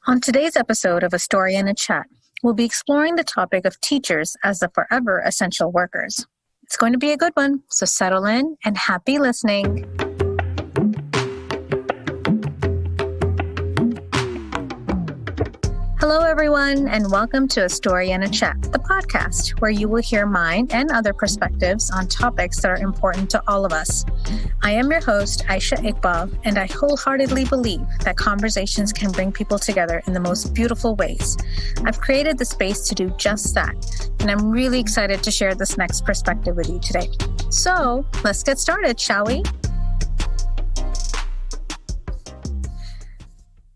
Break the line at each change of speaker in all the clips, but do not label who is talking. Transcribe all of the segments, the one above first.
On today's episode of A Story and a Chat, we'll be exploring the topic of teachers as the forever essential workers. It's going to be a good one, so settle in and happy listening. Hello, everyone, and welcome to A Story and a Chat, the podcast where you will hear mine and other perspectives on topics that are important to all of us. I am your host, Aisha Iqbal, and I wholeheartedly believe that conversations can bring people together in the most beautiful ways. I've created the space to do just that, and I'm really excited to share this next perspective with you today. So, let's get started, shall we?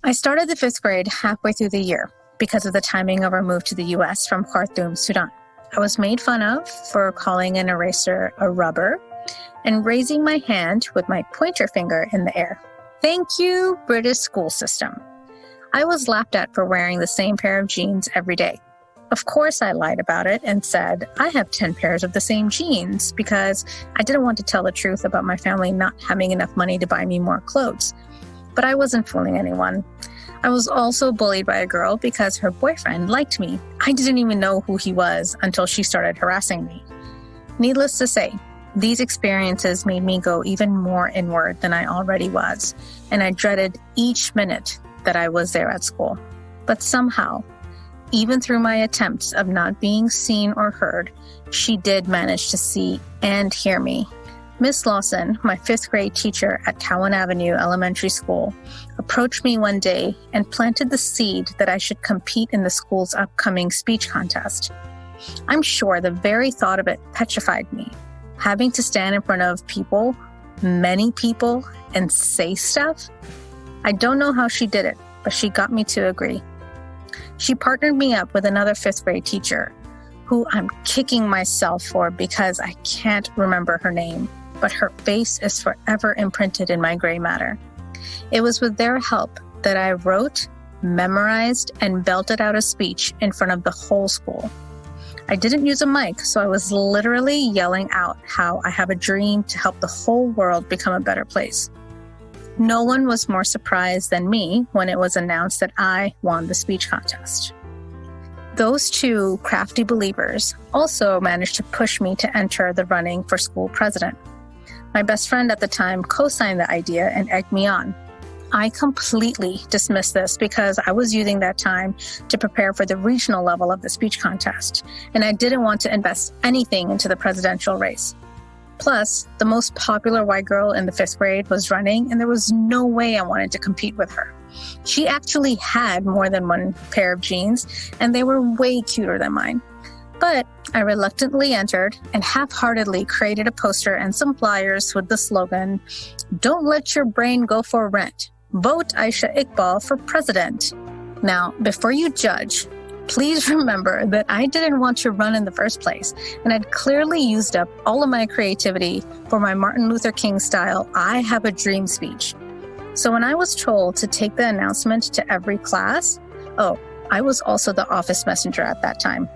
I started the 5th grade halfway through the year because of the timing of our move to the U.S. from Khartoum, Sudan. I was made fun of for calling an eraser a rubber and raising my hand with my pointer finger in the air. Thank you, British school system. I was laughed at for wearing the same pair of jeans every day. Of course, I lied about it and said I have 10 pairs of the same jeans because I didn't want to tell the truth about my family not having enough money to buy me more clothes. But I wasn't fooling anyone. I was also bullied by a girl because her boyfriend liked me. I didn't even know who he was until she started harassing me. Needless to say, these experiences made me go even more inward than I already was, and I dreaded each minute that I was there at school. But somehow, even through my attempts of not being seen or heard, she did manage to see and hear me. Miss Lawson, my 5th grade teacher at Cowan Avenue Elementary School, approached me one day and planted the seed that I should compete in the school's upcoming speech contest. I'm sure the very thought of it petrified me. Having to stand in front of people, many people, and say stuff? I don't know how she did it, but she got me to agree. She partnered me up with another 5th grade teacher, who I'm kicking myself for because I can't remember her name, but her face is forever imprinted in my gray matter. It was with their help that I wrote, memorized, and belted out a speech in front of the whole school. I didn't use a mic, so I was literally yelling out how I have a dream to help the whole world become a better place. No one was more surprised than me when it was announced that I won the speech contest. Those two crafty believers also managed to push me to enter the running for school president. My best friend at the time co-signed the idea and egged me on. I completely dismissed this because I was using that time to prepare for the regional level of the speech contest, and I didn't want to invest anything into the presidential race. Plus, the most popular white girl in the 5th grade was running, and there was no way I wanted to compete with her. She actually had more than one pair of jeans, and they were way cuter than mine. But I reluctantly entered and half-heartedly created a poster and some flyers with the slogan, "Don't let your brain go for rent. Vote Aisha Iqbal for president." Now, before you judge, please remember that I didn't want to run in the first place, and I'd clearly used up all of my creativity for my Martin Luther King style "I have a dream" speech. So when I was told to take the announcement to every class, I was also the office messenger at that time.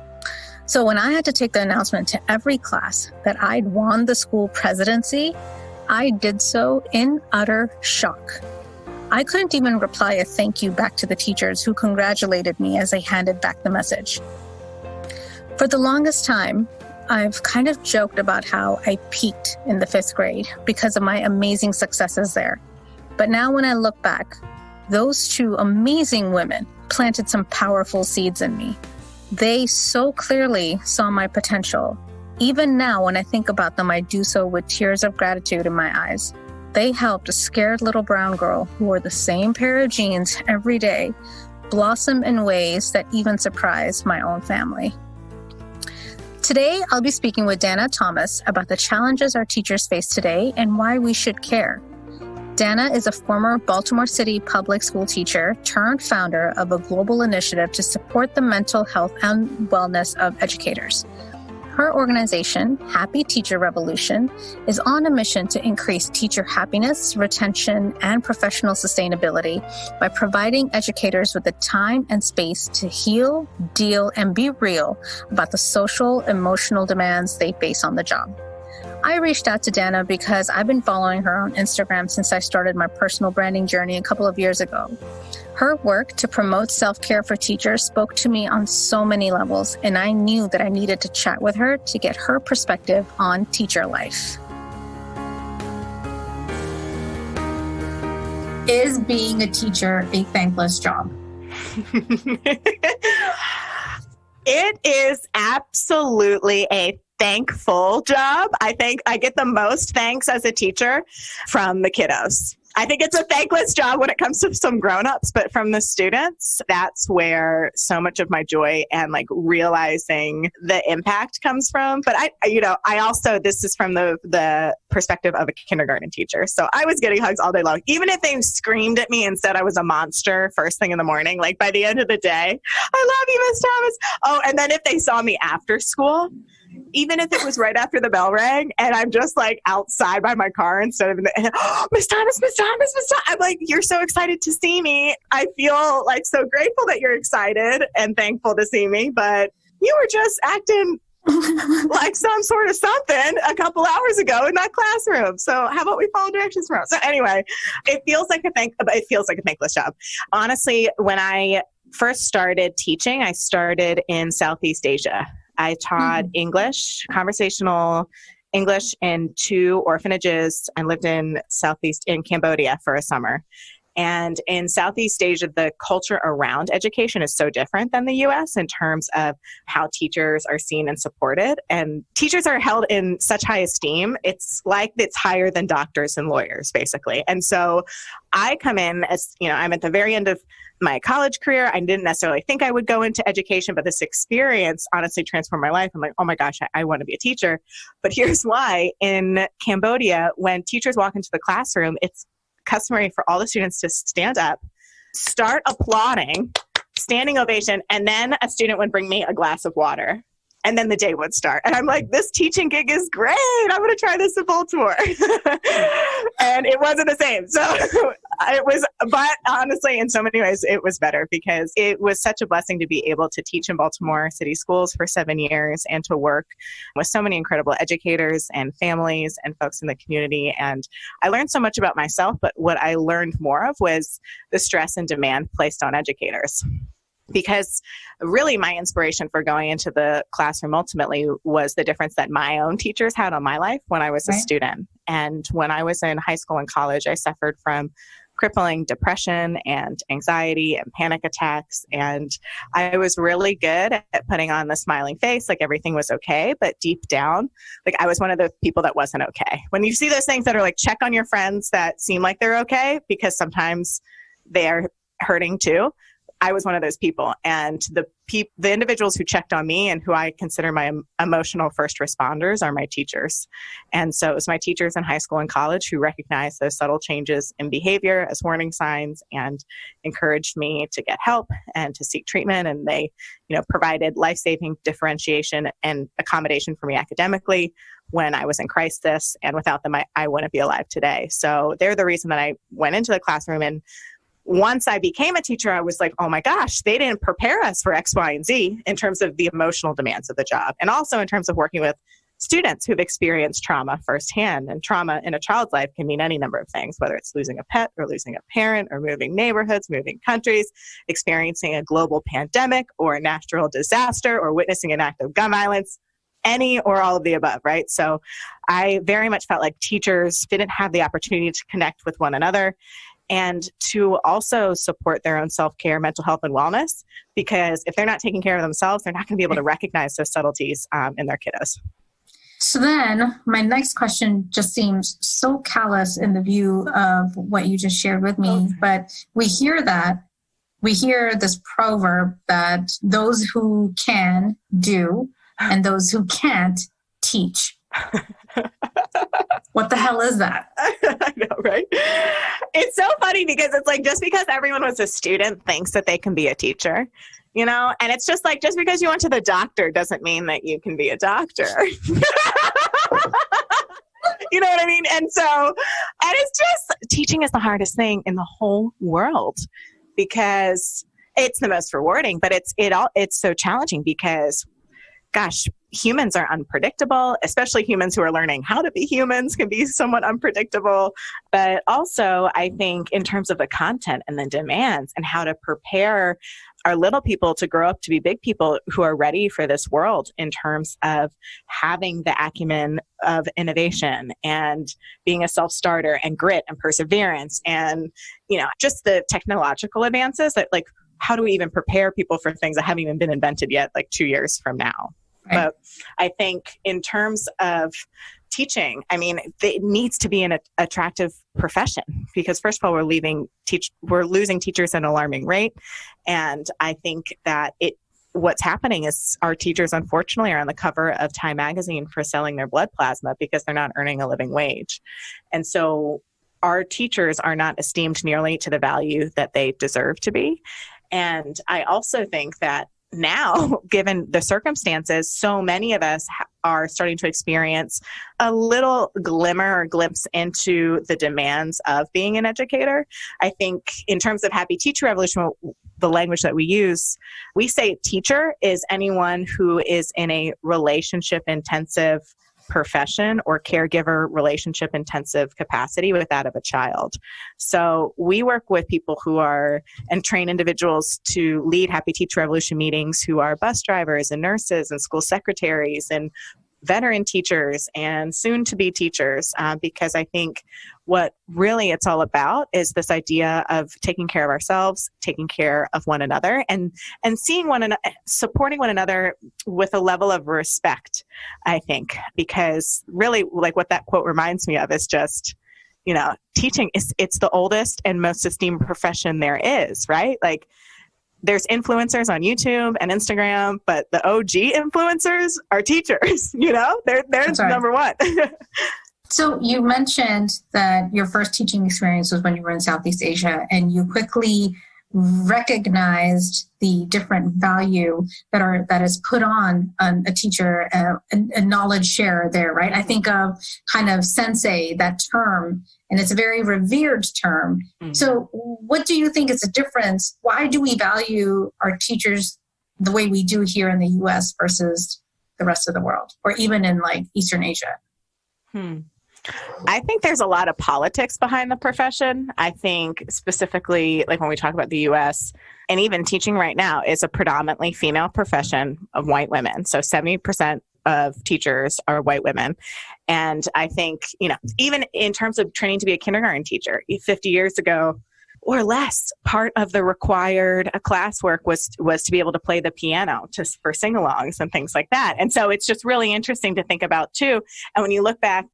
So when I had to take the announcement to every class that I'd won the school presidency, I did so in utter shock. I couldn't even reply a thank you back to the teachers who congratulated me as they handed back the message. For the longest time, I've kind of joked about how I peaked in the 5th grade because of my amazing successes there. But now when I look back, those two amazing women planted some powerful seeds in me. They so clearly saw my potential. Even now, when I think about them, I do so with tears of gratitude in my eyes. They helped a scared little brown girl who wore the same pair of jeans every day blossom in ways that even surprised my own family. Today, I'll be speaking with Danna Thomas about the challenges our teachers face today and why we should care. Danna is a former Baltimore City public school teacher turned founder of a global initiative to support the mental health and wellness of educators. Her organization, Happy Teacher Revolution, is on a mission to increase teacher happiness, retention, and professional sustainability by providing educators with the time and space to heal, deal, and be real about the social, emotional demands they face on the job. I reached out to Danna because I've been following her on Instagram since I started my personal branding journey a couple of years ago. Her work to promote self-care for teachers spoke to me on so many levels, and I knew that I needed to chat with her to get her perspective on teacher life. Is being a teacher a thankless job?
It is absolutely a thankful job. I think I get the most thanks as a teacher from the kiddos. I think it's a thankless job when it comes to some grown-ups, but from the students, that's where so much of my joy and like realizing the impact comes from. But I also, this is from the perspective of a kindergarten teacher. So I was getting hugs all day long, even if they screamed at me and said I was a monster first thing in the morning. Like by the end of the day, I love you, Miss Thomas. Oh, and then if they saw me after school, even if it was right after the bell rang and I'm just like outside by my car instead of Miss Thomas, I'm like, you're so excited to see me. I feel like so grateful that you're excited and thankful to see me, but you were just acting like some sort of something a couple hours ago in that classroom. So how about we follow directions from us? So anyway, it feels like a thankless job. Honestly, when I first started teaching, I started in Southeast Asia. I taught English, conversational English in 2 orphanages and lived in Cambodia for a summer. And in Southeast Asia, the culture around education is so different than the US in terms of how teachers are seen and supported. And teachers are held in such high esteem. It's like it's higher than doctors and lawyers, basically. And so I come in as, I'm at the very end of my college career. I didn't necessarily think I would go into education, but this experience honestly transformed my life. I'm like, oh my gosh, I want to be a teacher. But here's why. In Cambodia, when teachers walk into the classroom, it's customary for all the students to stand up, start applauding, standing ovation, and then a student would bring me a glass of water. And then the day would start. And I'm like, this teaching gig is great. I'm going to try this in Baltimore. And it wasn't the same. So but honestly, in so many ways, it was better because it was such a blessing to be able to teach in Baltimore City Schools for 7 years and to work with so many incredible educators and families and folks in the community. And I learned so much about myself, but what I learned more of was the stress and demand placed on educators. Because really my inspiration for going into the classroom ultimately was the difference that my own teachers had on my life when I was a student. And when I was in high school and college, I suffered from crippling depression and anxiety and panic attacks. And I was really good at putting on the smiling face, like everything was okay. But deep down, like I was one of the people that wasn't okay. When you see those things that are like, check on your friends that seem like they're okay, because sometimes they are hurting too. I was one of those people. And the individuals who checked on me and who I consider my emotional first responders are my teachers. And so it was my teachers in high school and college who recognized those subtle changes in behavior as warning signs and encouraged me to get help and to seek treatment. And they, provided life-saving differentiation and accommodation for me academically when I was in crisis. And without them, I wouldn't be alive today. So they're the reason that I went into the classroom. And once I became a teacher, I was like, oh my gosh, they didn't prepare us for X, Y, and Z in terms of the emotional demands of the job. And also in terms of working with students who've experienced trauma firsthand. And trauma in a child's life can mean any number of things, whether it's losing a pet or losing a parent or moving neighborhoods, moving countries, experiencing a global pandemic or a natural disaster or witnessing an act of gun violence. Any or all of the above, right? So I very much felt like teachers didn't have the opportunity to connect with one another and to also support their own self-care, mental health, and wellness, because if they're not taking care of themselves, they're not going to be able to recognize those subtleties in their kiddos.
So then my next question just seems so callous in the view of what you just shared with me, but we hear this proverb that those who can do and those who can't teach. What the hell is that?
I know, right? It's so funny because it's like, just because everyone was a student thinks that they can be a teacher, and it's just like, just because you went to the doctor doesn't mean that you can be a doctor. You know what I mean? And it's just, teaching is the hardest thing in the whole world because it's the most rewarding, but it's so challenging because gosh, humans are unpredictable, especially humans who are learning how to be humans can be somewhat unpredictable. But also, I think in terms of the content and the demands and how to prepare our little people to grow up to be big people who are ready for this world in terms of having the acumen of innovation and being a self-starter and grit and perseverance and, just the technological advances that like, how do we even prepare people for things that haven't even been invented yet, like 2 years from now? Right. But I think in terms of teaching, it needs to be an attractive profession because first of all, we're losing teachers at an alarming rate. And I think that what's happening is our teachers, unfortunately, are on the cover of Time magazine for selling their blood plasma because they're not earning a living wage. And so our teachers are not esteemed nearly to the value that they deserve to be. And I also think that now, given the circumstances, so many of us are starting to experience a little glimmer or glimpse into the demands of being an educator. I think in terms of Happy Teacher Revolution, the language that we use, we say teacher is anyone who is in a relationship-intensive profession or caregiver relationship intensive capacity with that of a child. So we work with people and train individuals to lead Happy Teacher Revolution meetings who are bus drivers and nurses and school secretaries and veteran teachers and soon to be teachers, because I think what really it's all about is this idea of taking care of ourselves, taking care of one another, and seeing supporting one another with a level of respect, I think, because really like what that quote reminds me of is just, teaching it's the oldest and most esteemed profession there is, right? Like there's influencers on YouTube and Instagram, but the OG influencers are teachers, they're number one.
So you mentioned that your first teaching experience was when you were in Southeast Asia, and you quickly recognized the different value that is put on a teacher, a knowledge share there, right? I think of kind of sensei, that term, and it's a very revered term. Mm-hmm. So what do you think is the difference? Why do we value our teachers the way we do here in the US versus the rest of the world, or even in like Eastern Asia?
I think there's a lot of politics behind the profession. I think specifically, like when we talk about the US, and even teaching right now is a predominantly female profession of white women. So 70% of teachers are white women. And I think, even in terms of training to be a kindergarten teacher, 50 years ago or less, part of the required classwork was to be able to play the piano for sing-alongs and things like that. And so it's just really interesting to think about too. And when you look back,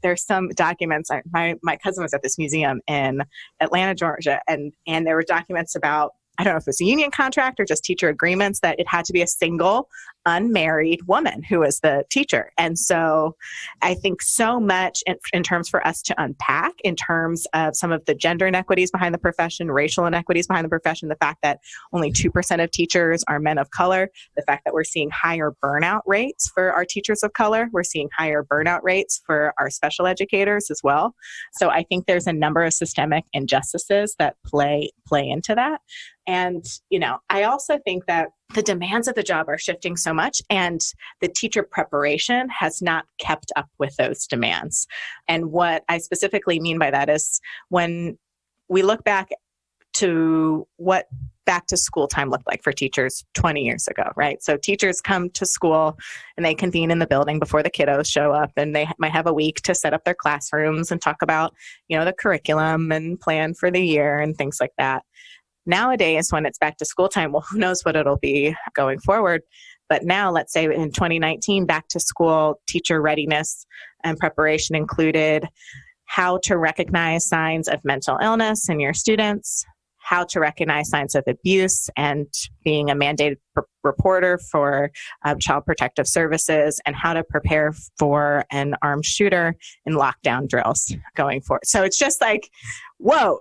there's some documents. My cousin was at this museum in Atlanta, Georgia, and there were documents about, I don't know if it was a union contract or just teacher agreements, that it had to be a single unmarried woman who was the teacher. And so I think so much in terms for us to unpack in terms of some of the gender inequities behind the profession, racial inequities behind the profession, the fact that only 2% of teachers are men of color, the fact that we're seeing higher burnout rates for our teachers of color, we're seeing higher burnout rates for our special educators as well. So I think there's a number of systemic injustices that play into that. And, I also think that the demands of the job are shifting so much, and the teacher preparation has not kept up with those demands. And what I specifically mean by that is when we look back to what back to school time looked like for teachers 20 years ago, right? So teachers come to school and they convene in the building before the kiddos show up, and they might have a week to set up their classrooms and talk about, the curriculum and plan for the year and things like that. Nowadays, when it's back to school time, well, who knows what it'll be going forward. But now, let's say in 2019, back to school teacher readiness and preparation included how to recognize signs of mental illness in your students, how to recognize signs of abuse and being a mandated reporter for Child Protective Services, and how to prepare for an armed shooter in lockdown drills going forward. So it's just like, whoa,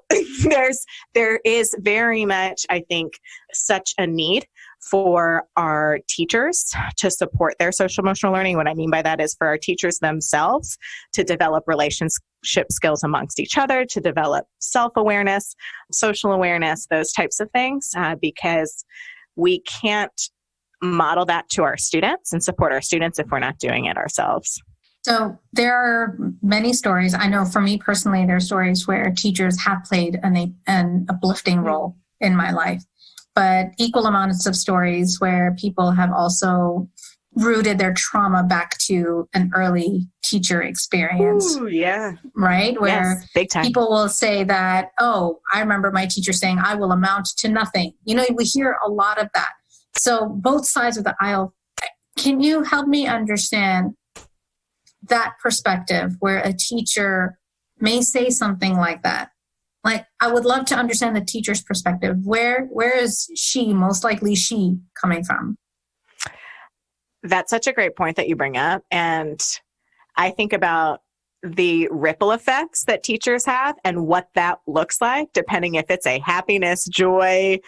there is very much, I think, such a need for our teachers to support their social emotional learning. What I mean by that is for our teachers themselves to develop relationship skills amongst each other, to develop self-awareness, social awareness, those types of things, because we can't model that to our students and support our students if we're not doing it ourselves.
So there are many stories. I know for me personally, there are stories where teachers have played an uplifting role in my life, but equal amounts of stories where people have also rooted their trauma back to an early teacher experience.
Ooh, yeah.
Right? Where
yes, big time.
People will say that, oh, I remember my teacher saying, I will amount to nothing. We hear a lot of that. So both sides of the aisle. Can you help me understand that perspective where a teacher may say something like that? Like, I would love to understand the teacher's perspective. Where is she, most likely she, coming from?
That's such a great point that you bring up. And I think about the ripple effects that teachers have and what that looks like, depending if it's a happiness, joy,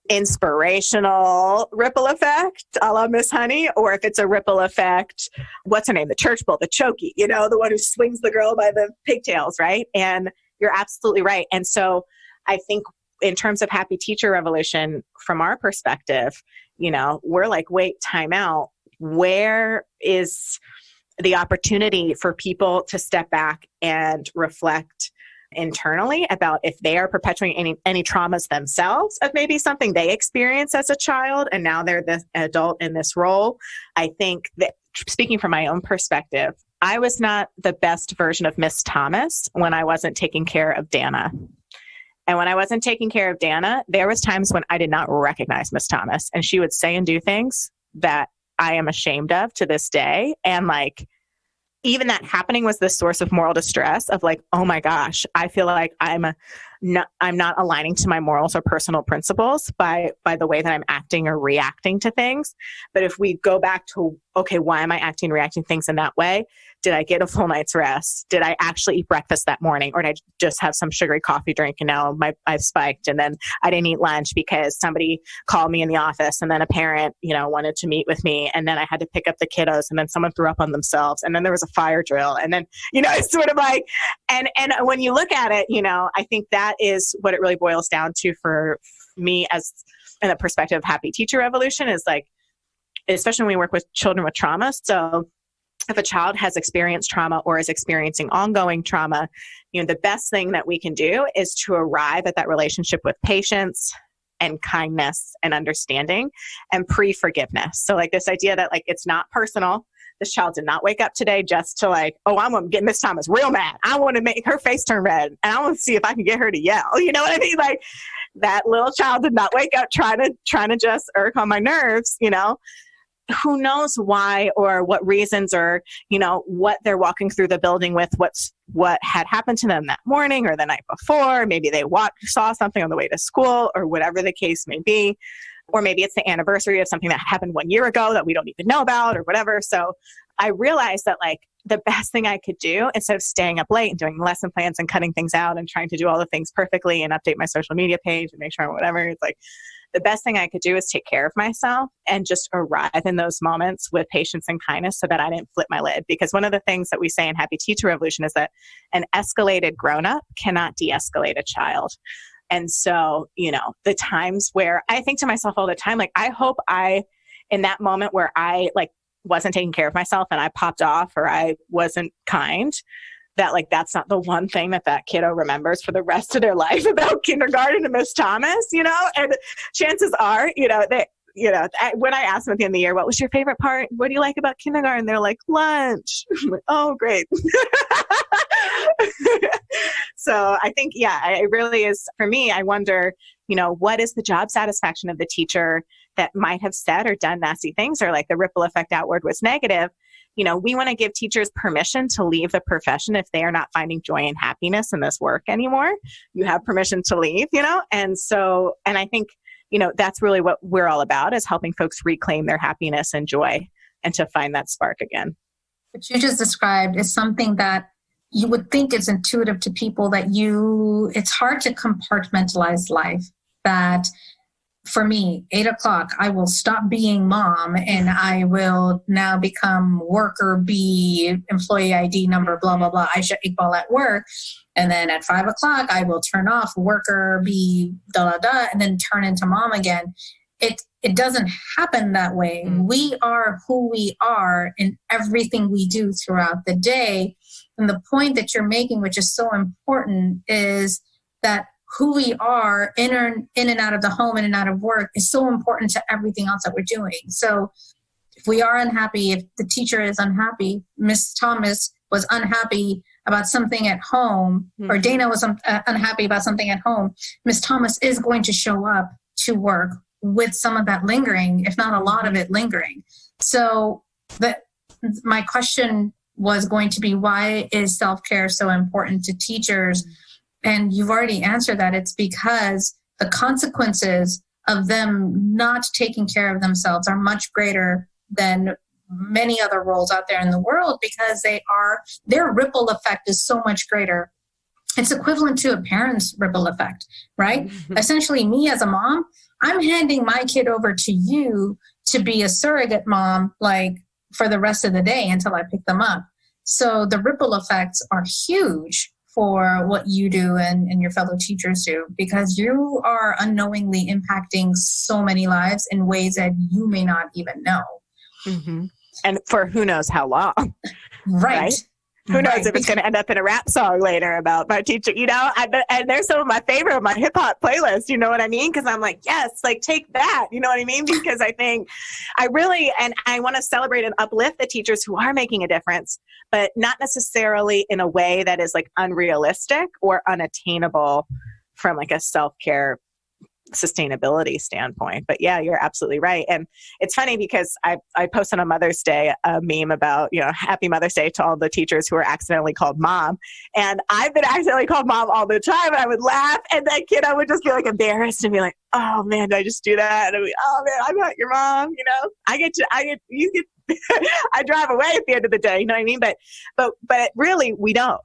inspirational ripple effect, a la Miss Honey, or if it's a ripple effect, what's her name? The church bull, the chokey, the one who swings the girl by the pigtails, right? And you're absolutely right. And so I think in terms of Happy Teacher Revolution, from our perspective, we're like, wait, time out. Where is the opportunity for people to step back and reflect internally about if they are perpetuating any traumas themselves of maybe something they experienced as a child and now they're the adult in this role? I think that, speaking from my own perspective, I was not the best version of Miss Thomas when I wasn't taking care of Danna. And when I wasn't taking care of Danna, there was times when I did not recognize Miss Thomas, and she would say and do things that I am ashamed of to this day. And even that happening was the source of moral distress of oh my gosh, I feel like I'm not aligning to my morals or personal principles by the way that I'm acting or reacting to things. But if we go back to, okay, why am I acting and reacting things in that way? Did I get a full night's rest? Did I actually eat breakfast that morning? Or did I just have some sugary coffee drink and now I've spiked? And then I didn't eat lunch because somebody called me in the office and then a parent, wanted to meet with me. And then I had to pick up the kiddos and then someone threw up on themselves. And then there was a fire drill. And then, it's sort of and when you look at it, I think that is what it really boils down to for me as in the perspective of Happy Teacher Revolution is especially when we work with children with trauma. So if a child has experienced trauma or is experiencing ongoing trauma, the best thing that we can do is to arrive at that relationship with patience and kindness and understanding and pre-forgiveness. So this idea that it's not personal. This child did not wake up today just to oh, I'm going to get Miss Thomas real mad. I want to make her face turn red and I want to see if I can get her to yell. You know what I mean? That little child did not wake up trying to just irk on my nerves, Who knows why or what reasons or, what they're walking through the building with, what had happened to them that morning or the night before. Maybe they saw something on the way to school or whatever the case may be. Or maybe it's the anniversary of something that happened 1 year ago that we don't even know about or whatever. So I realized that the best thing I could do instead of staying up late and doing lesson plans and cutting things out and trying to do all the things perfectly and update my social media page and make sure whatever, it's the best thing I could do is take care of myself and just arrive in those moments with patience and kindness so that I didn't flip my lid. Because one of the things that we say in Happy Teacher Revolution is that an escalated grown-up cannot de-escalate a child. And so, the times where I think to myself all the time, I hope in that moment where I wasn't taking care of myself and I popped off or I wasn't kind, that that's not the one thing that kiddo remembers for the rest of their life about kindergarten and Miss Thomas, and chances are, that, when I asked them at the end of the year, what was your favorite part? What do you like about kindergarten? They're like, lunch. I'm like, oh, great. So I think, it really is for me. I wonder, what is the job satisfaction of the teacher that might have said or done nasty things or the ripple effect outward was negative? We want to give teachers permission to leave the profession if they are not finding joy and happiness in this work anymore. You have permission to leave, and so, and I think, that's really what we're all about is helping folks reclaim their happiness and joy and to find that spark again.
What you just described is something that you would think is intuitive to people that it's hard to compartmentalize life. That for me, 8:00, I will stop being mom and I will now become worker B, employee ID number, blah, blah, blah. Aisha Iqbal at work. And then at 5:00, I will turn off worker B, da, da, da, and then turn into mom again. it doesn't happen that way. We are who we are in everything we do throughout the day. And the point that you're making, which is so important, is that who we are in and out of the home, in and out of work, is so important to everything else that we're doing. So if we are unhappy, if the teacher is unhappy, Miss Thomas was unhappy about something at home, or Dana was unhappy about something at home, Miss Thomas is going to show up to work with some of that lingering, if not a lot of it lingering. So my question was going to be, why is self-care so important to teachers? And you've already answered that. It's because the consequences of them not taking care of themselves are much greater than many other roles out there in the world, because their ripple effect is so much greater. It's equivalent to a parent's ripple effect, right? Essentially, me as a mom, I'm handing my kid over to you to be a surrogate mom, like for the rest of the day until I pick them up. So the ripple effects are huge for what you do and your fellow teachers do, because you are unknowingly impacting so many lives in ways that you may not even know.
And for who knows how long.
Right?
Who knows if it's going to end up in a rap song later about my teacher, and there's some of my favorite of my hip hop playlist, you know what I mean? Because I'm like, yes, like take that, you know what I mean? Because I think I want to celebrate and uplift the teachers who are making a difference, but not necessarily in a way that is like unrealistic or unattainable from like a self-care sustainability standpoint. But yeah, you're absolutely right. And it's funny because I posted on Mother's Day a meme about, happy Mother's Day to all the teachers who are accidentally called mom. And I've been accidentally called mom all the time, and I would laugh, and that kid, I would just be like embarrassed and be like, oh man, did I just do that? And I'd be, oh man, I'm not your mom. I drive away at the end of the day, you know what I mean? But really we don't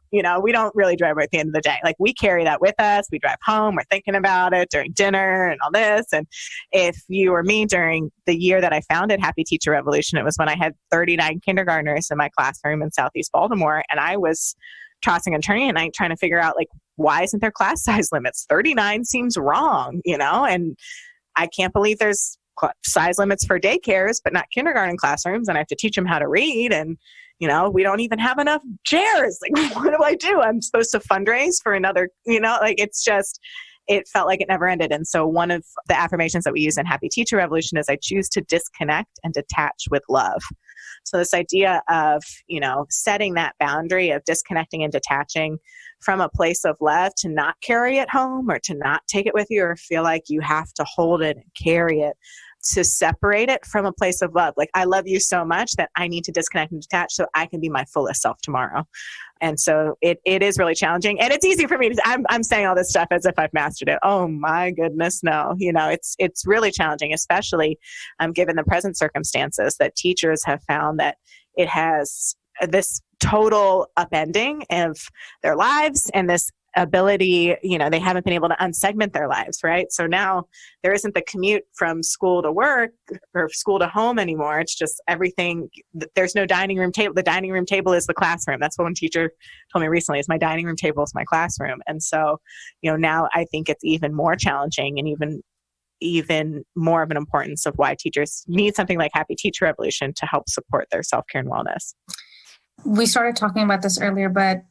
really drive away at the end of the day. Like we carry that with us. We drive home, we're thinking about it during dinner and all this. And if you or me, during the year that I founded Happy Teacher Revolution, it was when I had 39 kindergartners in my classroom in Southeast Baltimore. And I was tossing and turning at night trying to figure out, like, why isn't there class size limits? 39 seems wrong, and I can't believe there's size limits for daycares, but not kindergarten classrooms. And I have to teach them how to read. And, we don't even have enough chairs. Like, what do? I'm supposed to fundraise for another, it felt like it never ended. And so one of the affirmations that we use in Happy Teacher Revolution is I choose to disconnect and detach with love. So this idea of, setting that boundary of disconnecting and detaching from a place of love, to not carry it home or to not take it with you or feel like you have to hold it and carry it, to separate it from a place of love. Like, I love you so much that I need to disconnect and detach so I can be my fullest self tomorrow. And so it is really challenging, and it's easy for me I'm saying all this stuff as if I've mastered it. Oh my goodness. No, it's really challenging, especially given the present circumstances, that teachers have found that it has this total upending of their lives and this ability, they haven't been able to unsegment their lives, right? So now there isn't the commute from school to work or school to home anymore. It's just everything. There's no dining room table. The dining room table is the classroom. That's what one teacher told me recently, is my dining room table is my classroom. And so, now I think it's even more challenging and even more of an importance of why teachers need something like Happy Teacher Revolution to help support their self-care and wellness.
We started talking about this earlier, but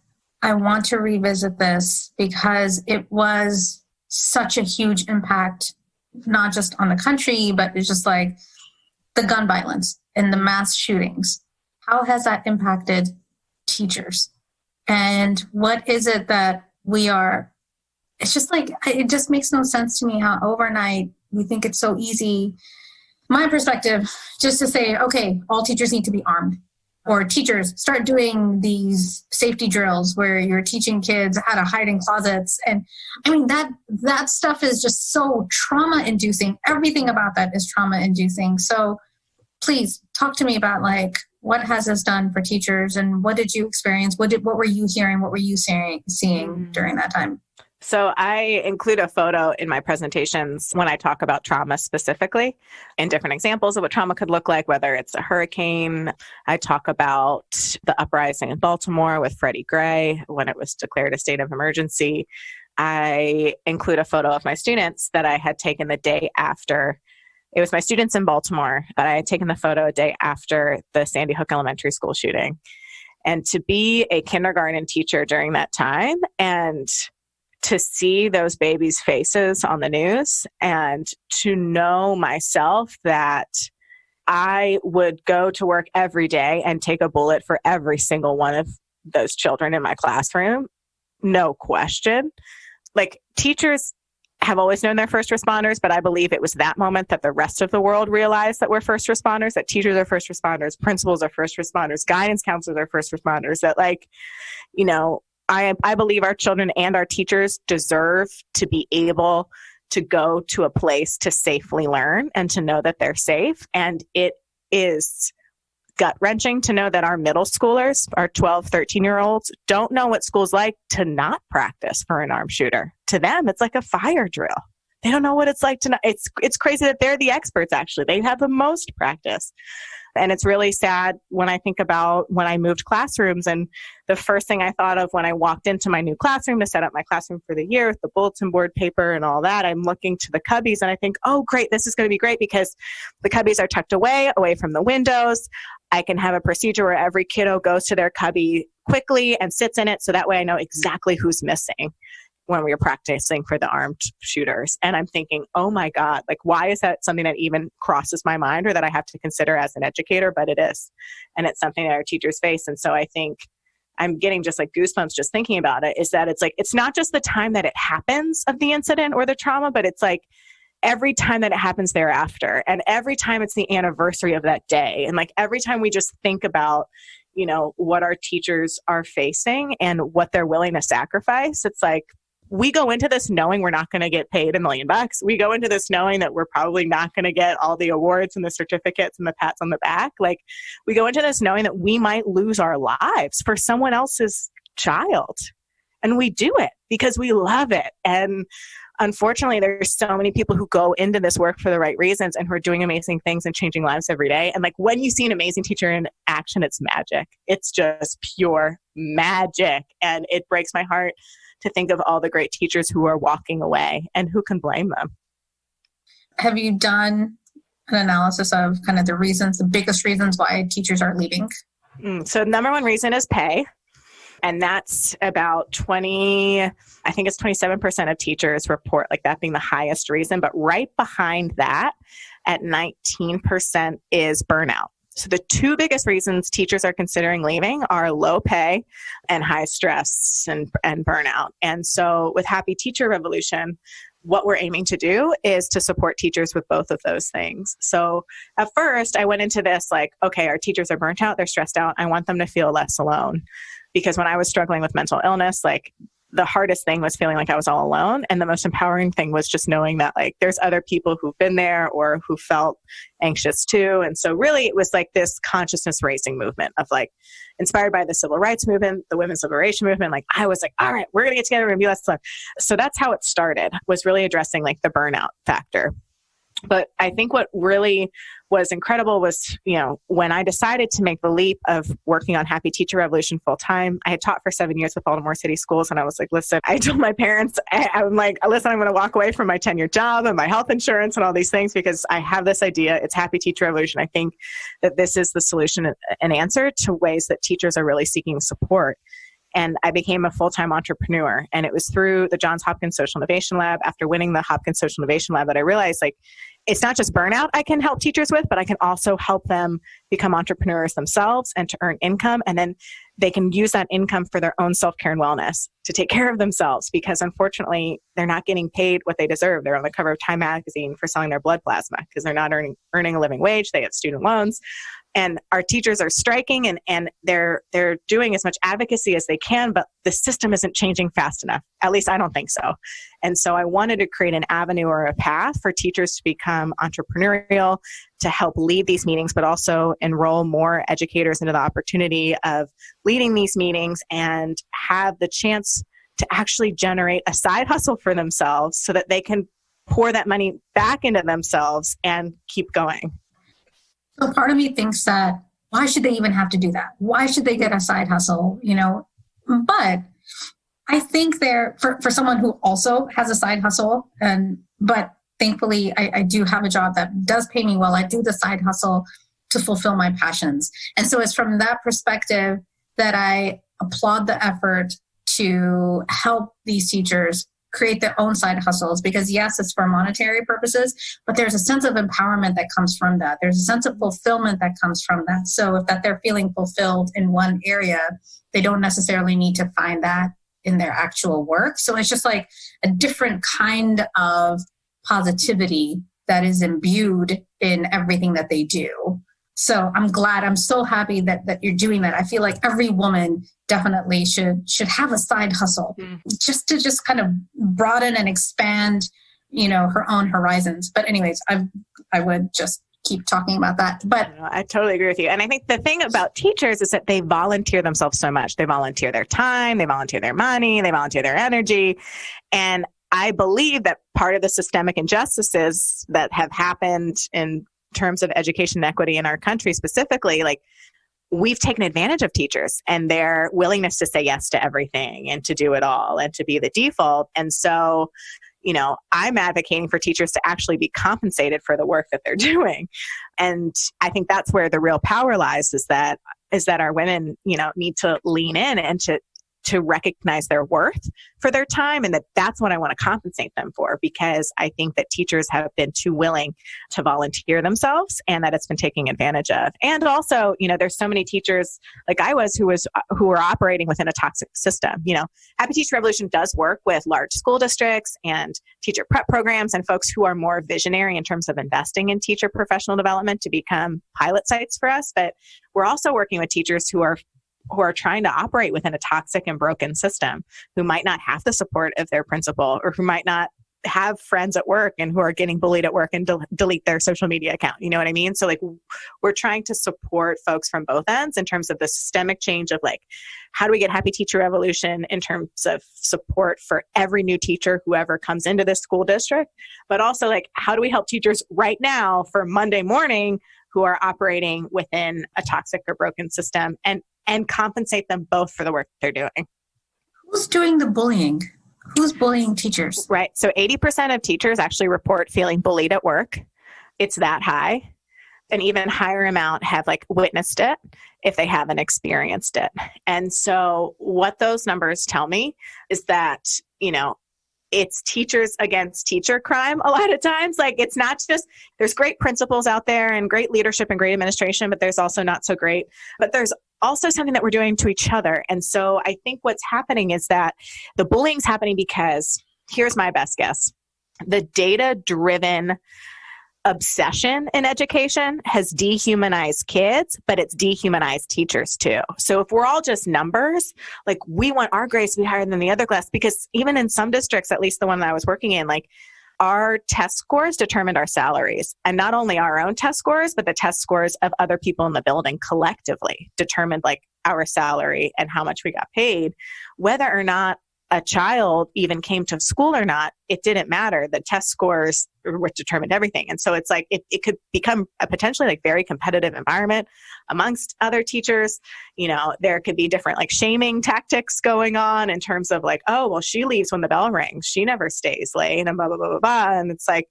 I want to revisit this because it was such a huge impact, not just on the country, but it's just like the gun violence and the mass shootings. How has that impacted teachers? And what is it that it's just like, it just makes no sense to me how overnight we think it's so easy. My perspective, just to say, okay, all teachers need to be armed. Or teachers start doing these safety drills where you're teaching kids how to hide in closets. And I mean, that stuff is just so trauma-inducing. Everything about that is trauma-inducing. So please talk to me about, like, what has this done for teachers, and what did you experience? What were you hearing? What were you seeing during that time?
So I include a photo in my presentations when I talk about trauma specifically, and different examples of what trauma could look like, whether it's a hurricane. I talk about the uprising in Baltimore with Freddie Gray when it was declared a state of emergency. I include a photo of my students that I had taken the day after It was my students in Baltimore that I had taken the photo a day after the Sandy Hook Elementary School shooting. And to be a kindergarten teacher during that time and to see those babies' faces on the news and to know myself that I would go to work every day and take a bullet for every single one of those children in my classroom, no question. Like, teachers have always known they're first responders, but I believe it was that moment that the rest of the world realized that we're first responders, that teachers are first responders, principals are first responders, guidance counselors are first responders, that I believe our children and our teachers deserve to be able to go to a place to safely learn and to know that they're safe. And it is gut-wrenching to know that our middle schoolers, our 12, 13-year-olds, don't know what school's like to not practice for an armed shooter. To them, it's like a fire drill. They don't know what it's like to not. It's crazy that they're the experts, actually. They have the most practice. And it's really sad when I think about when I moved classrooms, and the first thing I thought of when I walked into my new classroom to set up my classroom for the year with the bulletin board paper and all that, I'm looking to the cubbies and I think, oh, great, this is going to be great because the cubbies are tucked away from the windows. I can have a procedure where every kiddo goes to their cubby quickly and sits in it, so that way I know exactly who's missing when we were practicing for the armed shooters. And I'm thinking, oh my God, like, why is that something that even crosses my mind or that I have to consider as an educator? But it is. And it's something that our teachers face. And so I think I'm getting just like goosebumps just thinking about it, is that it's like, it's not just the time that it happens of the incident or the trauma, but it's like every time that it happens thereafter. And every time it's the anniversary of that day. And like every time we just think about, what our teachers are facing and what they're willing to sacrifice, it's like, we go into this knowing we're not going to get paid $1 million. We go into this knowing that we're probably not going to get all the awards and the certificates and the pats on the back. Like, we go into this knowing that we might lose our lives for someone else's child. And we do it because we love it. And unfortunately, there's so many people who go into this work for the right reasons and who are doing amazing things and changing lives every day. And like, when you see an amazing teacher in action, it's magic. It's just pure magic. And it breaks my heart to think of all the great teachers who are walking away, and who can blame them.
Have you done an analysis of kind of the biggest reasons why teachers are leaving?
So the number one reason is pay. And that's about 27% of teachers report like that being the highest reason. But right behind that at 19% is burnout. So the two biggest reasons teachers are considering leaving are low pay and high stress and burnout. And so with Happy Teacher Revolution, what we're aiming to do is to support teachers with both of those things. So at first I went into this like, okay, our teachers are burnt out, they're stressed out. I want them to feel less alone. Because when I was struggling with mental illness, like, the hardest thing was feeling like I was all alone. And the most empowering thing was just knowing that like there's other people who've been there or who felt anxious too. And so really it was like this consciousness raising movement of like, inspired by the civil rights movement, the women's liberation movement. Like, I was like, all right, we're going to get together and be less alone. So that's how it started, was really addressing like the burnout factor. But I think what really was incredible was, when I decided to make the leap of working on Happy Teacher Revolution full time. I had taught for 7 years with Baltimore City Schools, and I was like, listen, I told my parents, I'm like, listen, I'm going to walk away from my tenured job and my health insurance and all these things because I have this idea. It's Happy Teacher Revolution. I think that this is the solution and answer to ways that teachers are really seeking support. And I became a full-time entrepreneur. And it was through the Johns Hopkins Social Innovation Lab, after winning the Hopkins Social Innovation Lab, that I realized like, it's not just burnout I can help teachers with, but I can also help them become entrepreneurs themselves and to earn income. And then they can use that income for their own self-care and wellness to take care of themselves, because unfortunately they're not getting paid what they deserve. They're on the cover of Time magazine for selling their blood plasma because they're not earning a living wage. They have student loans. And our teachers are striking and they're doing as much advocacy as they can, but the system isn't changing fast enough. At least I don't think so. And so I wanted to create an avenue or a path for teachers to become entrepreneurial, to help lead these meetings, but also enroll more educators into the opportunity of leading these meetings and have the chance to actually generate a side hustle for themselves so that they can pour that money back into themselves and keep going.
So part of me thinks that, why should they even have to do that? Why should they get a side hustle? But I think for someone who also has a side hustle, but thankfully, I do have a job that does pay me well. I do the side hustle to fulfill my passions. And so it's from that perspective that I applaud the effort to help these teachers create their own side hustles, because yes, it's for monetary purposes, but there's a sense of empowerment that comes from that. There's a sense of fulfillment that comes from that. So if that they're feeling fulfilled in one area, they don't necessarily need to find that in their actual work. So it's just like a different kind of positivity that is imbued in everything that they do. So I'm glad, I'm so happy that you're doing that. I feel like every woman definitely should have a side hustle, just to kind of broaden and expand, her own horizons. But anyways, I would just keep talking about that. But
I totally agree with you. And I think the thing about teachers is that they volunteer themselves so much. They volunteer their time, they volunteer their money, they volunteer their energy. And I believe that part of the systemic injustices that have happened in terms of education equity in our country specifically, like we've taken advantage of teachers and their willingness to say yes to everything and to do it all and to be the default. And so, I'm advocating for teachers to actually be compensated for the work that they're doing. And I think that's where the real power lies, is that our women, need to lean in and to recognize their worth for their time, and that's what I want to compensate them for, because I think that teachers have been too willing to volunteer themselves and that it's been taken advantage of. And also, there's so many teachers like I was who were operating within a toxic system. Happy Teacher Revolution does work with large school districts and teacher prep programs and folks who are more visionary in terms of investing in teacher professional development to become pilot sites for us. But we're also working with teachers who are trying to operate within a toxic and broken system, who might not have the support of their principal, or who might not have friends at work and who are getting bullied at work and delete their social media account. You know what I mean? So like, we're trying to support folks from both ends in terms of the systemic change of like, how do we get Happy Teacher Revolution in terms of support for every new teacher, whoever comes into this school district, but also like, how do we help teachers right now for Monday morning who are operating within a toxic or broken system, and compensate them both for the work they're doing.
Who's doing the bullying? Who's bullying teachers?
Right. So 80% of teachers actually report feeling bullied at work. It's that high. An even higher amount have like witnessed it if they haven't experienced it. And so what those numbers tell me is that, it's teachers against teacher crime a lot of times. Like, it's not just, there's great principals out there and great leadership and great administration, but there's also not so great. But there's also something that we're doing to each other. And so I think what's happening is that the bullying's happening because, here's my best guess, the data-driven obsession in education has dehumanized kids, but it's dehumanized teachers too. So if we're all just numbers, like we want our grades to be higher than the other class, because even in some districts, at least the one that I was working in, like our test scores determined our salaries, and not only our own test scores, but the test scores of other people in the building collectively determined like our salary and how much we got paid. Whether or not a child even came to school or not, it didn't matter. The test scores which determined everything. And so it's like, it could become a potentially like very competitive environment amongst other teachers. There could be different like shaming tactics going on in terms of like, oh, well, she leaves when the bell rings. She never stays late and blah, blah, blah, blah, blah. And it's like,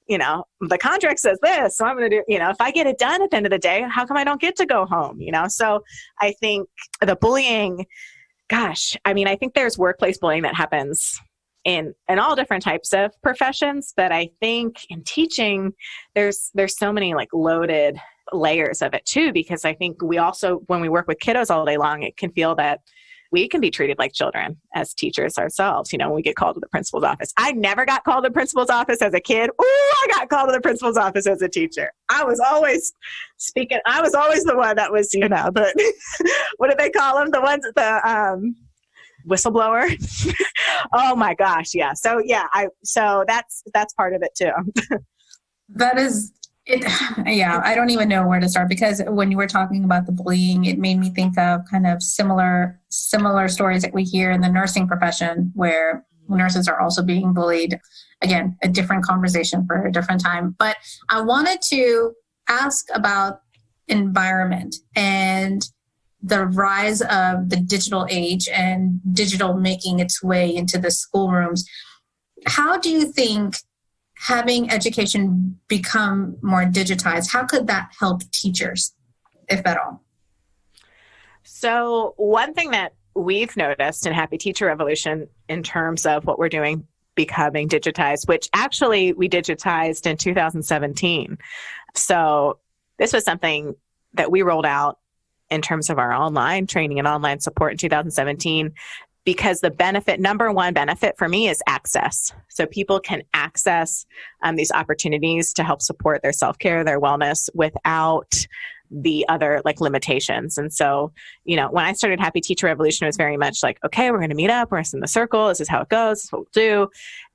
the contract says this, so I'm going to do, if I get it done at the end of the day, how come I don't get to go home? So I think the bullying, gosh, I think there's workplace bullying that happens in all different types of professions, but I think in teaching, there's so many like loaded layers of it too, because I think we also, when we work with kiddos all day long, it can feel that we can be treated like children as teachers ourselves, when we get called to the principal's office. I never got called to the principal's office as a kid. Ooh, I got called to the principal's office as a teacher. I was always speaking. I was always the one that was, the, what do they call them? The ones, the whistleblower. Oh my gosh. Yeah. So yeah, so that's part of it too.
That is it. Yeah. I don't even know where to start, because when you were talking about the bullying, it made me think of kind of similar stories that we hear in the nursing profession, where nurses are also being bullied. Again, a different conversation for a different time. But I wanted to ask about environment and the rise of the digital age and digital making its way into the schoolrooms. How do you think having education become more digitized, how could that help teachers, if at all?
So one thing that we've noticed in Happy Teacher Revolution in terms of what we're doing becoming digitized, which actually we digitized in 2017. So this was something that we rolled out in terms of our online training and online support in 2017, because the number one benefit for me is access. So people can access these opportunities to help support their self-care, their wellness without the other like limitations. And so, when I started Happy Teacher Revolution, it was very much like, okay, we're going to meet up, we're going to sit in the circle, this is how it goes, this is what we'll do.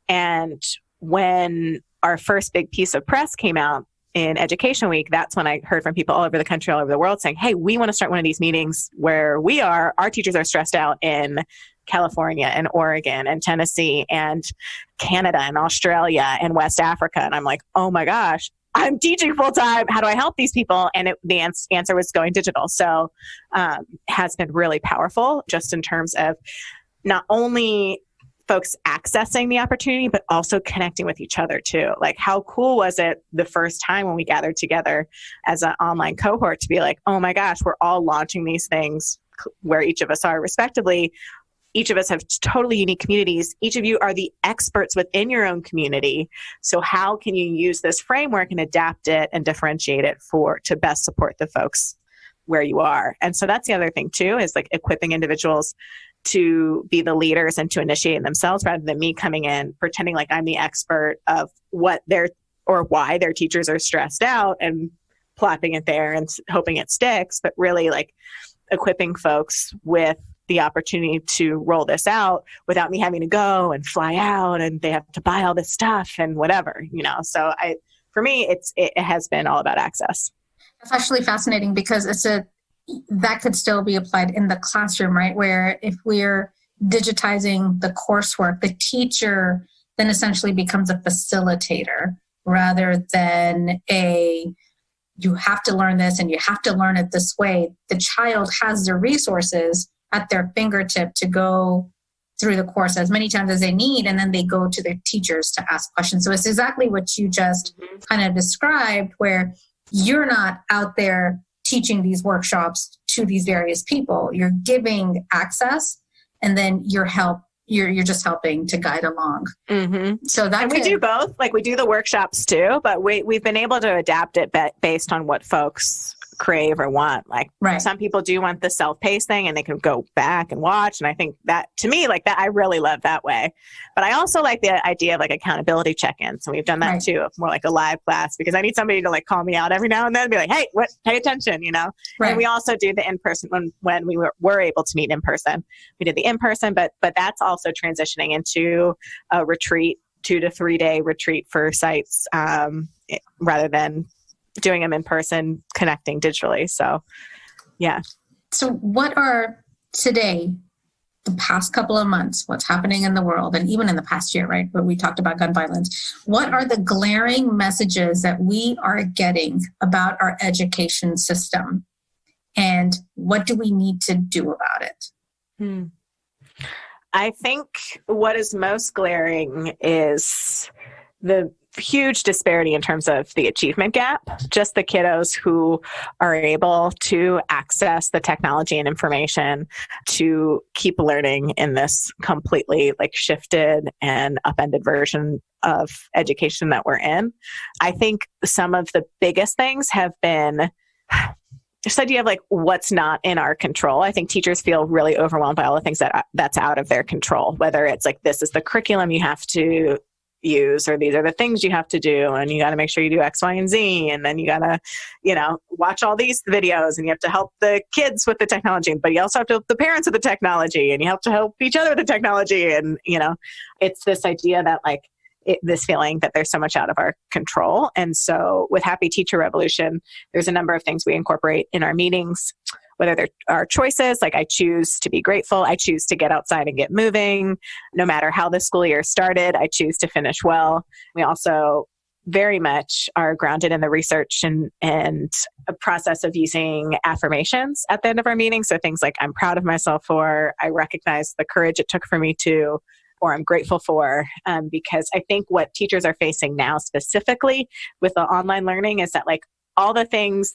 And when our first big piece of press came out in Education Week, that's when I heard from people all over the country, all over the world saying, hey, we want to start one of these meetings where our teachers are stressed out in California and Oregon and Tennessee and Canada and Australia and West Africa. And I'm like, oh my gosh, I'm teaching full time. How do I help these people? And the answer was going digital. So has been really powerful just in terms of not only folks accessing the opportunity, but also connecting with each other too. Like, how cool was it the first time when we gathered together as an online cohort to be like, oh my gosh, we're all launching these things where each of us are respectively. Each of us have totally unique communities. Each of you are the experts within your own community. So how can you use this framework and adapt it and differentiate it to best support the folks where you are? And so that's the other thing too, is like equipping individuals to be the leaders and to initiate themselves, rather than me coming in pretending like I'm the expert of why their teachers are stressed out and plopping it there and hoping it sticks, but really like equipping folks with the opportunity to roll this out without me having to go and fly out and they have to buy all this stuff and whatever, So for me, it has been all about access.
It's actually fascinating because that could still be applied in the classroom, right? Where if we're digitizing the coursework, the teacher then essentially becomes a facilitator rather than you have to learn this and you have to learn it this way. The child has the resources at their fingertip to go through the course as many times as they need, and then they go to their teachers to ask questions. So it's exactly what you just kind of described, where you're not out there teaching these workshops to these various people. You're giving access, and then you're just helping to guide along. Mm-hmm. So
we do both. Like we do the workshops too, but we've been able to adapt it based on what folks crave or want. Like Some people do want the self-paced thing and they can go back and watch. And I think that to me, like that, I really love that way. But I also like the idea of like accountability check-ins. And we've done that too, more like a live class, because I need somebody to like call me out every now and then and be like, hey, pay attention, Right. And we also do the in-person when we were able to meet in person. We did the in-person, but that's also transitioning into a retreat, 2 to 3 day retreat for sites, rather than doing them in person, connecting digitally. So, yeah.
So what are today, the past couple of months, what's happening in the world, and even in the past year, right, where we talked about gun violence, what are the glaring messages that we are getting about our education system? And what do we need to do about it?
I think what is most glaring is the huge disparity in terms of the achievement gap. Just the kiddos who are able to access the technology and information to keep learning in this completely like shifted and upended version of education that we're in. I think some of the biggest things have been this idea of like what's not in our control. I think teachers feel really overwhelmed by all the things that's out of their control, whether it's like this is the curriculum you have to use, or these are the things you have to do, and you got to make sure you do X, Y, and Z, and then you got to, watch all these videos, and you have to help the kids with the technology, but you also have to help the parents with the technology, and you have to help each other with the technology, and it's this idea that like this feeling that there's so much out of our control. And so with Happy Teacher Revolution, there's a number of things we incorporate in our meetings, whether there are choices, like I choose to be grateful, I choose to get outside and get moving. No matter how the school year started, I choose to finish well. We also very much are grounded in the research and a process of using affirmations at the end of our meeting. So things like I'm proud of myself for, I recognize the courage it took for me to, or I'm grateful for, because I think what teachers are facing now specifically with the online learning is that like all the things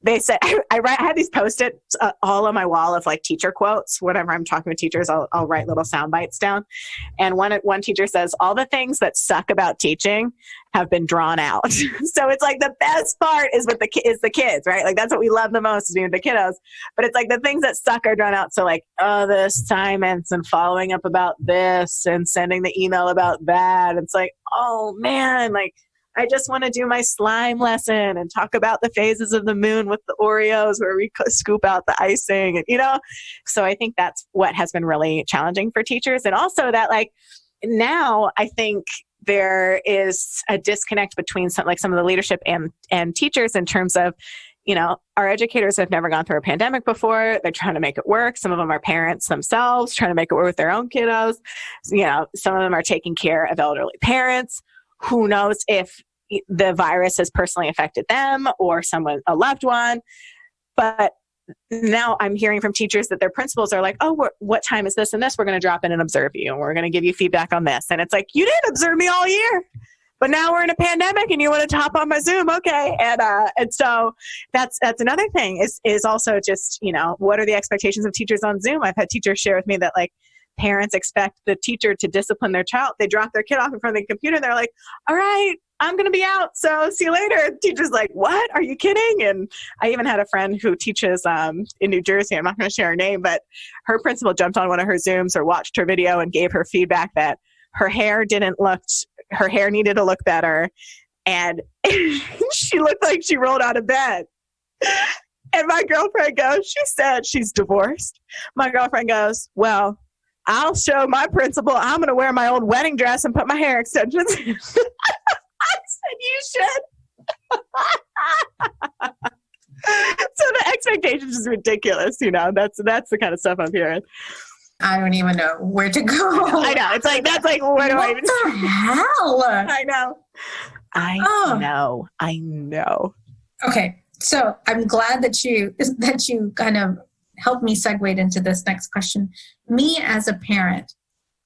they said, I had these Post-its all on my wall of like teacher quotes. Whenever I'm talking with teachers, I'll write little sound bites down. And one teacher says, all the things that suck about teaching have been drawn out. So it's like the best part is the kids, right? Like that's what we love the most is being with the kiddos. But it's like the things that suck are drawn out. So like, the assignments and following up about this and sending the email about that. It's like, oh man, like, I just want to do my slime lesson and talk about the phases of the moon with the Oreos where we scoop out the icing, and, you know? So I think that's what has been really challenging for teachers. And also that like now I think there is a disconnect between some of the leadership and teachers in terms of, you know, our educators have never gone through a pandemic before. They're trying to make it work. Some of them are parents themselves trying to make it work with their own kiddos. You know, some of them are taking care of elderly parents. Who knows if the virus has personally affected them or a loved one. But now I'm hearing from teachers that their principals are like, oh, what time is this and this? We're going to drop in and observe you. And we're going to give you feedback on this. And it's like, you didn't observe me all year, but now we're in a pandemic and you want to hop on my Zoom. Okay. And so that's another thing is also just, you know, what are the expectations of teachers on Zoom? I've had teachers share with me that like, parents expect the teacher to discipline their child. They drop their kid off in front of the computer. And they're like, all right, I'm going to be out. So see you later. The teacher's like, what? Are you kidding? And I even had a friend who teaches in New Jersey. I'm not going to share her name, but her principal jumped on one of her Zooms or watched her video and gave her feedback that her hair needed to look better. And she looked like she rolled out of bed. And my girlfriend goes, she said she's divorced. My girlfriend goes, well, I'll show my principal I'm going to wear my old wedding dress and put my hair extensions in. I said, you should. So the expectations is ridiculous. You know, that's the kind of stuff I'm hearing.
I don't even know where to go.
I know. It's like, that's like, where do I even?
What the hell?
I know.
Okay. So I'm glad that you kind of helped me segue into this next question. Me as a parent,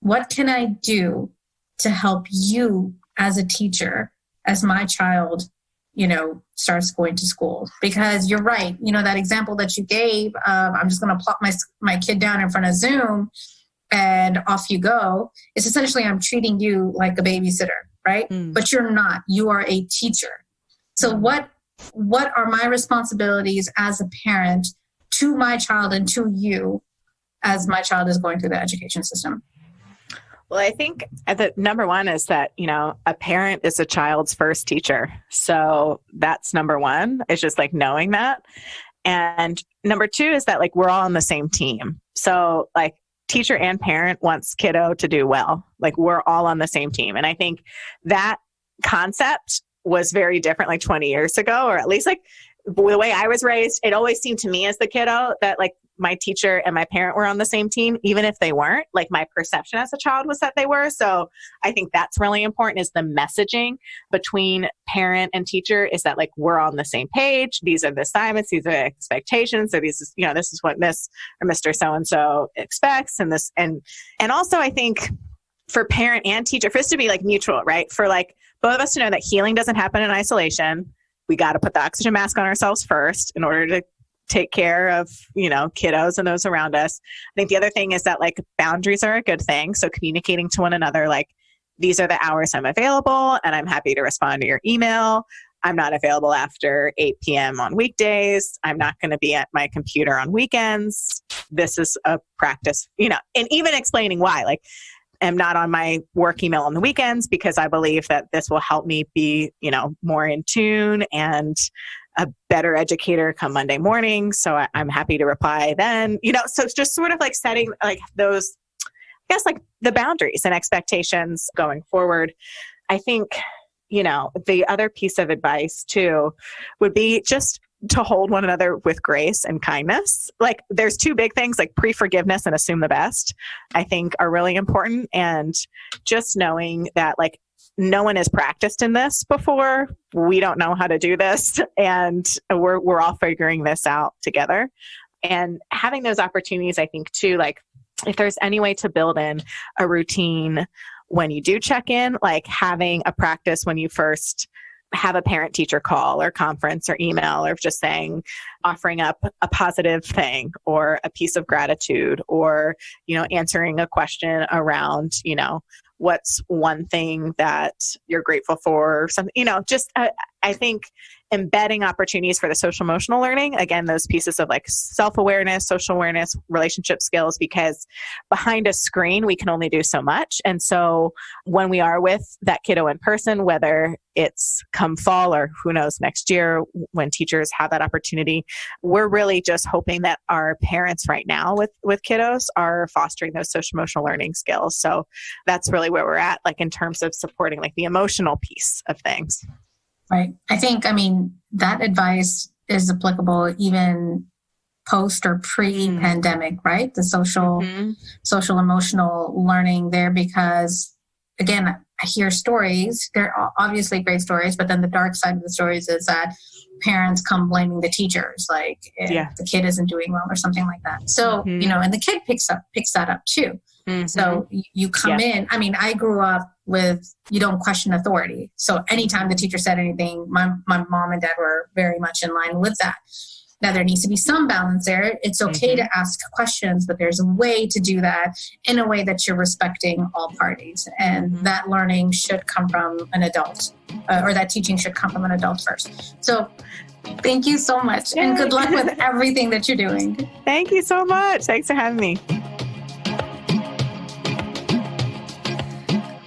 what can I do to help you as a teacher as my child, you know, starts going to school? Because you're right. You know, that example that you gave, I'm just going to plop my kid down in front of Zoom and off you go. It's essentially, I'm treating you like a babysitter, right? But you're not. You are a teacher. So what are my responsibilities as a parent to my child and to you as my child is going through the education system?
Well, I think the number one is that, you know, a parent is a child's first teacher. So that's number one. It's just like knowing that. And number two is that like we're all on the same team. So like teacher and parent wants kiddo to do well. Like we're all on the same team. And I think that concept was very different like 20 years ago, or at least like the way I was raised. It always seemed to me as the kiddo that like my teacher and my parent were on the same team, even if they weren't. Like my perception as a child was that they were. So I think that's really important, is the messaging between parent and teacher is that like we're on the same page. These are the assignments, these are the expectations. So this is what Miss or Mr. So-and-so expects. And this, and also I think for parent and teacher, for this to be like mutual, right? For like both of us to know that healing doesn't happen in isolation. We got to put the oxygen mask on ourselves first in order to take care of, you know, kiddos and those around us. I think the other thing is that like boundaries are a good thing. So communicating to one another, like these are the hours I'm available and I'm happy to respond to your email. I'm not available after 8 p.m. on weekdays. I'm not going to be at my computer on weekends. This is a practice, you know, and even explaining why, like I'm not on my work email on the weekends because I believe that this will help me be, you know, more in tune and a better educator come Monday morning. So I'm happy to reply then, you know, so it's just sort of like setting like those, I guess, like the boundaries and expectations going forward. I think, you know, the other piece of advice too would be just to hold one another with grace and kindness. Like there's two big things, like pre-forgiveness and assume the best, I think are really important. And just knowing that like no one has practiced in this before. We don't know how to do this. And we're all figuring this out together. And having those opportunities, I think too, like if there's any way to build in a routine when you do check in, like having a practice when you first have a parent-teacher call or conference or email, or just saying, offering up a positive thing or a piece of gratitude, or, answering a question around, what's one thing that you're grateful for, or something, I think embedding opportunities for the social emotional learning, again, those pieces of like self-awareness, social awareness, relationship skills, because behind a screen, we can only do so much. And so when we are with that kiddo in person, whether it's come fall or who knows, next year when teachers have that opportunity, we're really just hoping that our parents right now with kiddos are fostering those social emotional learning skills. So that's really where we're at, like in terms of supporting like the emotional piece of things.
Right. That advice is applicable even post or pre-pandemic, right? The social emotional learning there, because again, I hear stories. They're obviously great stories, but then the dark side of the stories is that parents come blaming the teachers, like if the kid isn't doing well or something like that. So, and the kid picks that up too. Mm-hmm. So you come in, I grew up with, you don't question authority. So anytime the teacher said anything, my mom and dad were very much in line with that. Now there needs to be some balance there. It's okay to ask questions, but there's a way to do that in a way that you're respecting all parties. And that learning should come from an adult, or that teaching should come from an adult first. So thank you so much. And good luck with everything that you're doing.
Thank you so much. Thanks for having me.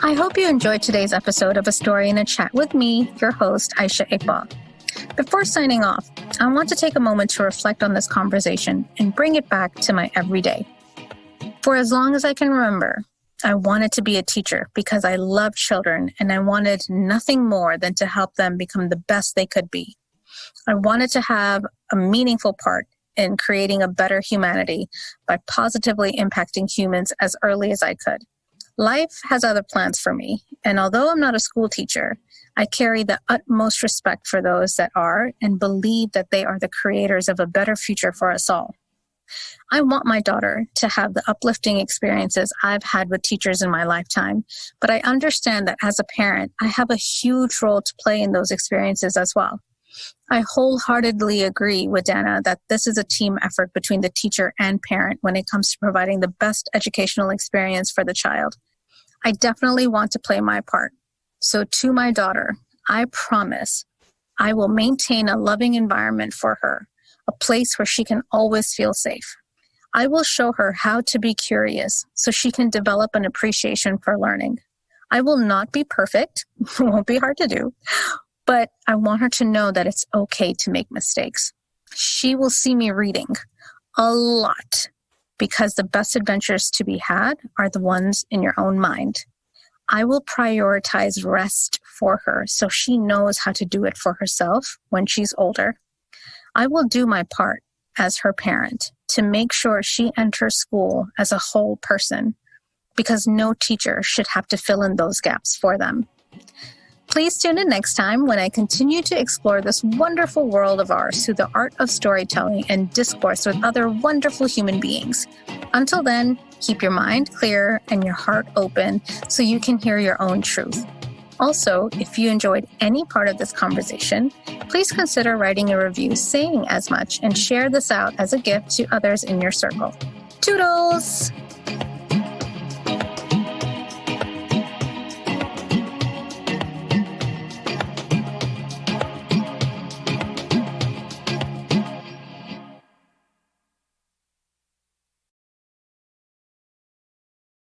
I hope you enjoyed today's episode of A Story in a Chat with me, your host, Aisha Iqbal. Before signing off, I want to take a moment to reflect on this conversation and bring it back to my everyday. For as long as I can remember, I wanted to be a teacher because I love children and I wanted nothing more than to help them become the best they could be. I wanted to have a meaningful part in creating a better humanity by positively impacting humans as early as I could. Life has other plans for me, and although I'm not a school teacher, I carry the utmost respect for those that are and believe that they are the creators of a better future for us all. I want my daughter to have the uplifting experiences I've had with teachers in my lifetime, but I understand that as a parent, I have a huge role to play in those experiences as well. I wholeheartedly agree with Danna that this is a team effort between the teacher and parent when it comes to providing the best educational experience for the child. I definitely want to play my part. So to my daughter, I promise I will maintain a loving environment for her, a place where she can always feel safe. I will show her how to be curious so she can develop an appreciation for learning. I will not be perfect. It won't be hard to do. But I want her to know that it's okay to make mistakes. She will see me reading a lot because the best adventures to be had are the ones in your own mind. I will prioritize rest for her so she knows how to do it for herself when she's older. I will do my part as her parent to make sure she enters school as a whole person, because no teacher should have to fill in those gaps for them. Please tune in next time when I continue to explore this wonderful world of ours through the art of storytelling and discourse with other wonderful human beings. Until then, keep your mind clear and your heart open so you can hear your own truth. Also, if you enjoyed any part of this conversation, please consider writing a review saying as much and share this out as a gift to others in your circle. Toodles!